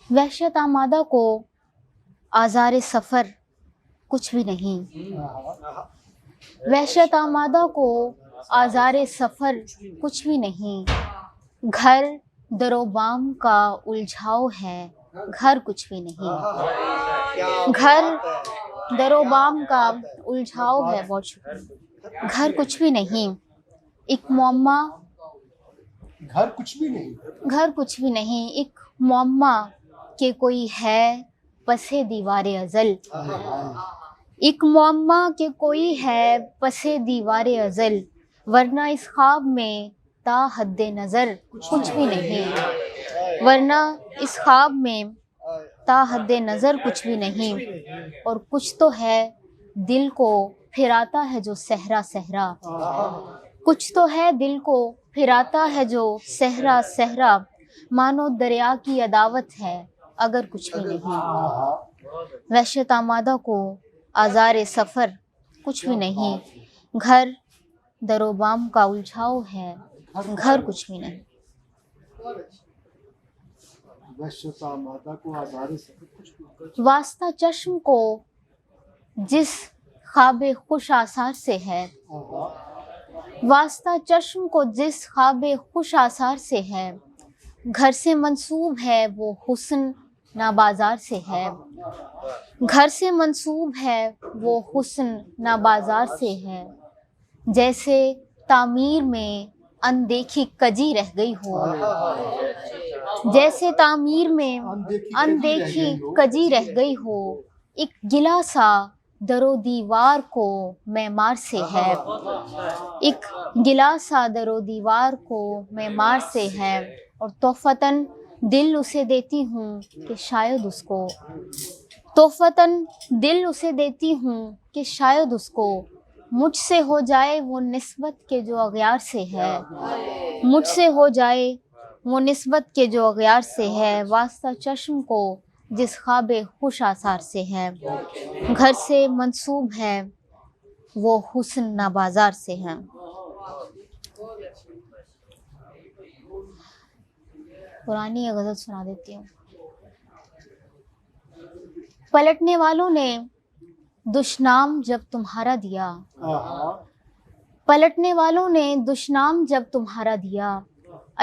وحشت آمادہ کو آزار سفر کچھ بھی نہیں، وحشت آمادہ کو آزار سفر کچھ بھی نہیں، گھر در و بام کا الجھاؤ ہے، گھر کچھ بھی نہیں، گھر در و بام کا الجھاؤ ہے، بہت شکریہ، گھر کچھ بھی نہیں، ایک معمہ، گھر کچھ بھی نہیں، گھر کچھ بھی نہیں، ایک معمہ کہ کوئی ہے پس دیوار ازل، ایک معمہ کہ کوئی ہے پس دیوار ازل، ورنہ اس خواب میں تا حد نظر کچھ بھی نہیں، ورنہ اس خواب میں تا حد نظر کچھ بھی نہیں، اور کچھ تو ہے دل کو پھراتا ہے جو صحرا صحرا، کچھ تو ہے دل کو پھراتا ہے جو صحرا صحرا، مانو دریا کی عداوت ہے اگر کچھ بھی نہیں، وحشت آمادہ کو آزار سفر کچھ بھی نہیں، گھر در و بام کا الجھاؤ ہے، گھر کچھ بھی نہیں۔ وحشت آمادہ کو آزار سفر کچھ بھی نہیں، واسطہ چشم کو جس خواب خوش آثار سے ہے، واسطہ چشم کو جس خواب خوش آثار سے ہے، گھر سے منسوب ہے وہ حسن نہ بازار سے ہے، گھر سے منسوب ہے وہ حسن نہ بازار سے ہے، جیسے تعمیر میں اندیکھی کجی رہ گئی ہو، جیسے تعمیر میں اندیکھی کجی رہ گئی ہو، ایک گلا سا در و دیوار کو معمار سے ہے، ایک گلا سا در و دیوار کو معمار سے ہے، اور تحفتاً دل اسے دیتی ہوں کہ شاید اس کو، تحفتاً دل اسے دیتی ہوں کہ شاید اس کو مجھ سے ہو جائے وہ نسبت کے جو اغیار سے ہے، مجھ سے ہو جائے وہ نسبت کے جو اغیار سے ہے، واسطہ چشم کو جس خواب خوش آثار سے ہے، گھر سے منسوب ہے وہ حسن نہ بازار سے ہے۔ پرانی یہ غزل سنا دیتی ہوں۔ پلٹنے والوں نے دشنام جب تمہارا دیا، پلٹنے والوں نے دشنام جب تمہارا دیا،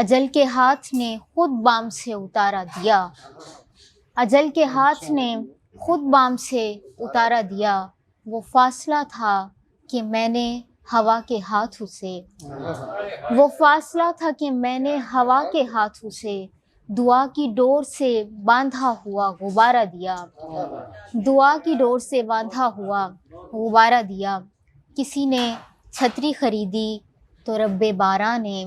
اجل کے ہاتھ نے خود بام سے اتارا دیا، اجل کے ہاتھ نے خود بام سے اتارا دیا، وہ فاصلہ تھا کہ میں نے ہوا کے ہاتھوں سے، وہ فاصلہ تھا کہ میں نے ہوا کے ہاتھوں سے دعا کی ڈور سے باندھا ہوا غبارہ دیا، دعا کی ڈور سے باندھا ہوا غبارہ دیا، کسی نے چھتری خریدی تو رب باراں نے،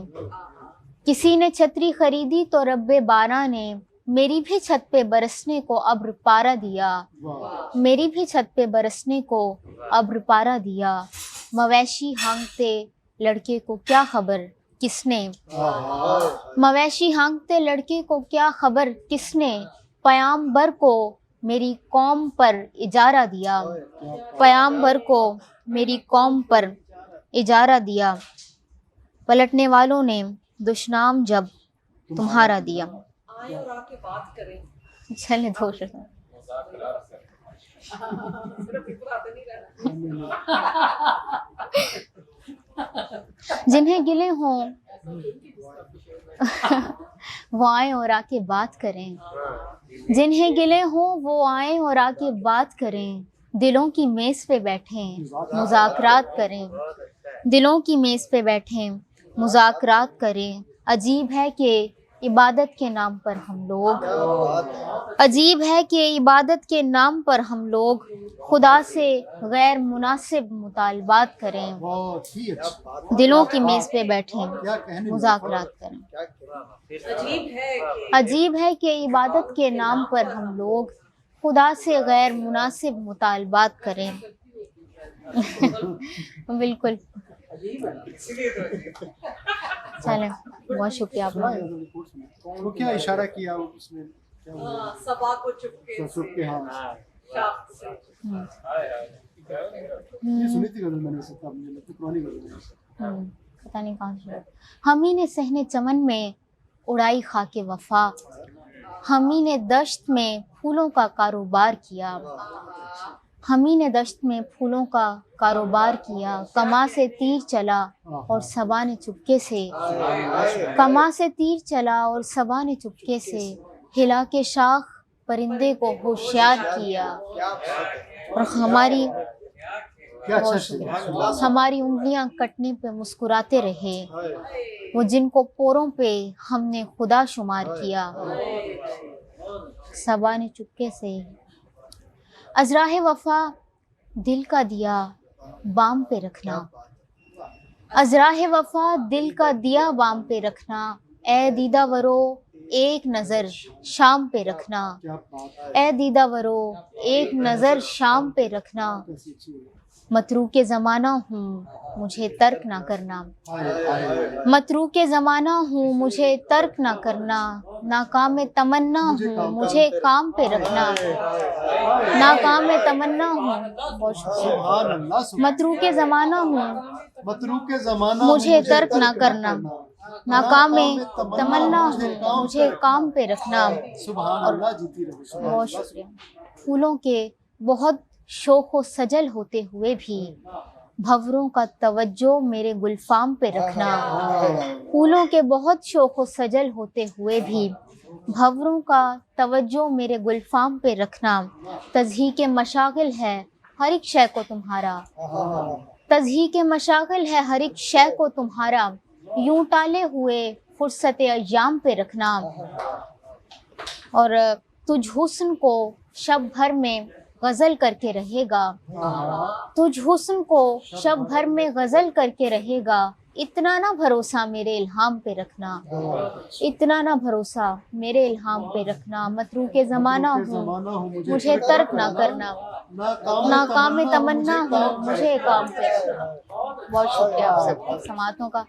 کسی نے چھتری خریدی تو رب باراں نے میری بھی چھت پہ برسنے کو ابر پارا دیا، میری بھی چھت پہ برسنے کو ابر پارا دیا، مویشی ہانکتے لڑکے کو کیا خبر کس نے، مویشی ہانکتے لڑکے کو کیا خبر کس نے، پیامبر کو میری قوم پر اجارہ دیا، پیامبر کو میری قوم پر اجارہ دیا، پلٹنے والوں نے دشنام جب تمہارا دیا۔ چلے دو شکر۔ جنہیں گلے ہوں وہ آئیں اور آ کے بات کریں، جنہیں گلے ہوں وہ آئیں اور آ کے بات کریں، دلوں کی میز پہ بیٹھیں مذاکرات کریں، دلوں کی میز پہ بیٹھیں مذاکرات کریں، عجیب ہے کہ عبادت کے نام پر ہم لوگ، عجیب ہے کہ عبادت کے نام پر ہم لوگ خدا سے غیر مناسب مطالبات کریں، دلوں کی میز پہ بیٹھیں مذاکرات کریں، عجیب ہے کہ عبادت کے نام پر ہم لوگ خدا سے غیر مناسب مطالبات کریں۔ بالکل، چلیں بہت شکریہ آپ کا۔ وہ کیا اشارہ کیا اس میں، صبا کو چپکے چپکے، ہاں یہ سنی تھی غزل میں نے، سب مجھے لگتا ہے پرانی غزل ہے، پتہ نہیں کہاں سے۔ ہم ہی نے صحن چمن میں اڑائی خاک وفا، ہم ہی نے دشت میں پھولوں کا کاروبار کیا، ہم ہی نے دشت میں پھولوں کا کاروبار کیا، کماں سے تیر چلا اور صبا نے چپکے سے، کماں سے تیر چلا اور صبا نے چپکے سے ہلا کے شاخ پرندے کو ہوشیار کیا، اور ہماری کیا اچھا شعر ہے۔ ہماری انگلیاں کٹنے پہ مسکراتے رہے، وہ جن کو پوروں پہ ہم نے خدا شمار کیا، صبا نے چپکے سے۔ از راہ وفا دل کا دیا بام پہ رکھنا، از راہ وفا دل کا دیا بام پہ رکھنا، اے دیدہ ورو ایک نظر شام پہ رکھنا، کیا بات ہے، اے دیدہ ورو ایک نظر شام پہ رکھنا، کیسی اچھی ہے۔ متروک زمانہ ہوں مجھے ترک نہ کرنا، ہائے ہائے، متروک زمانہ ہوں مجھے ترک نہ کرنا، ناکام تمنا ہوں مجھے کام پہ رکھنا، ناکام تمنا ہوں، بہت شکریہ، سبحان اللہ، سبحان متروک زمانہ ہوں متروک زمانہ مجھے ترک نہ کرنا، ناکام تمنا ہوں مجھے کام پہ رکھنا، سبحان اللہ، جیتی رہو، سبحان بہت اللہ۔ شکریہ۔ پھولوں کے بہت شوق و سجل ہوتے ہوئے بھی بھنوروں کا توجہ میرے گلفام پہ رکھنا، پھولوں کے بہت شوق و سجل ہوتے ہوئے بھی بھنوروں کا توجہ میرے گلفام پہ رکھنا، تضحیک مشاغل ہے ہر ایک شے کو تمہارا، تضحیک مشاغل ہے ہر ایک شے کو تمہارا، یوں ٹالے ہوئے فرصت ایام پہ رکھنا، اور تجھ حسن کو شب بھر میں غزل کر کے رہے گا، تجھ حسن کو شب بھر میں غزل کر کے رہے گا، اتنا نہ بھروسہ میرے الہام پہ رکھنا، اتنا نہ بھروسہ میرے الہام پہ رکھنا، متروک زمانہ ہوں مجھے ترک نہ کرنا، ناکام تمنا ہوں مجھے کام پہ رکھنا۔ بہت شکریہ آپ سب کی سماعتوں کا۔